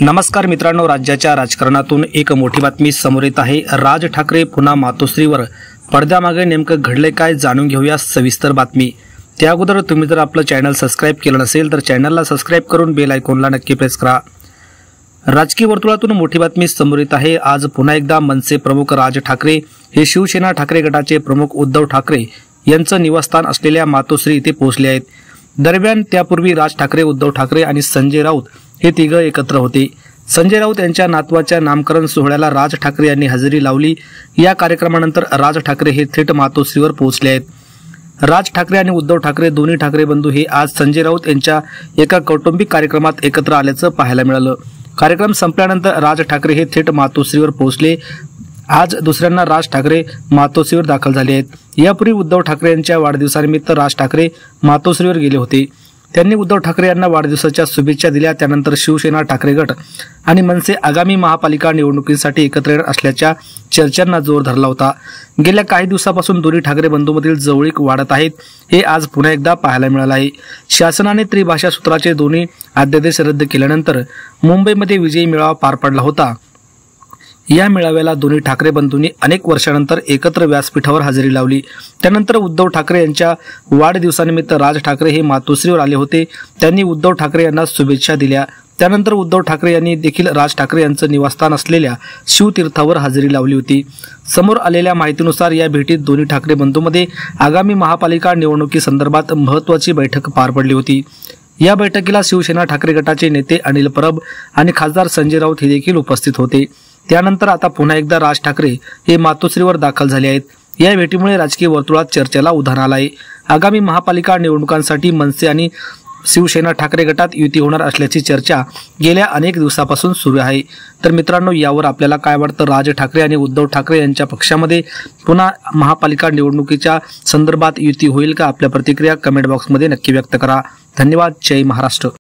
नमस्कार मित्रांनो, राज्याच्या राजकारणातून एक मोठी बातमी समोर येत आहे। राज ठाकरे पुन्हा मातोश्रीवर। पडद्यामागे नेमकं घडले काय जाणून घेऊया सविस्तर बातमी। त्या अगोदर तुम्ही जर आपलं चॅनल सबस्क्राइब केलं नसेल तर चॅनलला सबस्क्राइब करून बेल आयकॉनला नक्की प्रेस करा। राजकीय वर्तुळातून मोठी बातमी समोर येत आहे। आज पुन्हा एकदा मनसे प्रमुख राज ठाकरे हे शिवसेना ठाकरे गटाचे प्रमुख उद्धव ठाकरे यांचं निवासस्थान असलेल्या मातोश्री इथे पोहोचले आहेत। दरम्यान त्यापूर्वी राज ठाकरे, उद्धव ठाकरे आणि संजय राऊत हे तिघं एकत्र होते। संजय राऊत यांच्या नातवाच्या नामकरण सोहळ्याला राज ठाकरे यांनी हजेरी लावली। या कार्यक्रमानंतर राज ठाकरे हे थेट मातोश्रीवर पोहोचले आहेत। राज ठाकरे आणि उद्धव ठाकरे दोन्ही ठाकरे बंधू हे आज संजय राऊत यांच्या एका कौटुंबिक कार्यक्रमात एकत्र आल्याचं पाहायला मिळालं। कार्यक्रम संपल्यानंतर राज ठाकरे हे थेट मातोश्रीवर पोहोचले। आज दुसऱ्यांदा राज ठाकरे मातोश्रीवर दाखल झाले आहेत। यापूर्वी उद्धव ठाकरे यांच्या वाढदिवसानिमित्त राज ठाकरे मातोश्रीवर गेले होते। त्यांनी उद्धव ठाकरे यांना वाढदिवसाच्या शुभेच्छा दिल्या। त्यानंतर शिवसेना ठाकरे गट आणि मनसे आगामी महापालिका निवडणुकीसाठी एकत्र येणार असल्याच्या चर्चांना जोर धरला होता। गेल्या काही दिवसापासून दोन्ही ठाकरे बंधूंमधील जवळीक वाढत आहेत, हे आज पुन्हा एकदा पाहायला मिळालं आहे। शासनाने त्रिभाषा सूत्राचे दोन्ही अध्यादेश रद्द केल्यानंतर मुंबईमध्ये विजयी मेळावा पार पडला होता। या मेळाव्याला दोन्ही ठाकरे बंधूंनी अनेक वर्षांनंतर एकत्र व्यासपीठावर हजेरी लावली। त्यानंतर उद्धव ठाकरे यांच्या वाढदिवसानिमित्त राज ठाकरे हे मातोश्रीवर आले होते। त्यांनी उद्धव ठाकरे यांना शुभेच्छा दिल्या। त्यानंतर उद्धव ठाकरे यांनी देखील राज ठाकरे यांचं निवासस्थान असलेल्या शिवतीर्थावर हजेरी लावली होती। समोर आलेल्या माहितीनुसार या भेटीत दोन्ही ठाकरे बंधूंमध्ये आगामी महापालिका निवडणुकीसंदर्भात महत्त्वाची बैठक पार पडली होती। या बैठकीला शिवसेना ठाकरे गटाचे नेते अनिल परब आणि खासदार संजय राऊत हे देखील उपस्थित होते। त्यानंतर आता पुन्हा एकदा राज ठाकरे हे मातोश्रीवर दाखल झाले आहेत। या भेटीमुळे राजकीय वर्तुळात चर्चेला उधाण आलं आहे। आगामी महापालिका निवडणुकांसाठी मनसे आणि शिवसेना ठाकरे गटात युती होणार असल्याची चर्चा गेल्या अनेक दिवसापासून सुरू आहे। तर मित्रांनो, यावर आपल्याला काय वाटतं? राज ठाकरे आणि उद्धव ठाकरे यांच्या पक्षामध्ये पुन्हा महापालिका निवडणुकीच्या संदर्भात युती होईल का? आपल्या प्रतिक्रिया कमेंट बॉक्समध्ये नक्की व्यक्त करा। धन्यवाद। जय महाराष्ट्र।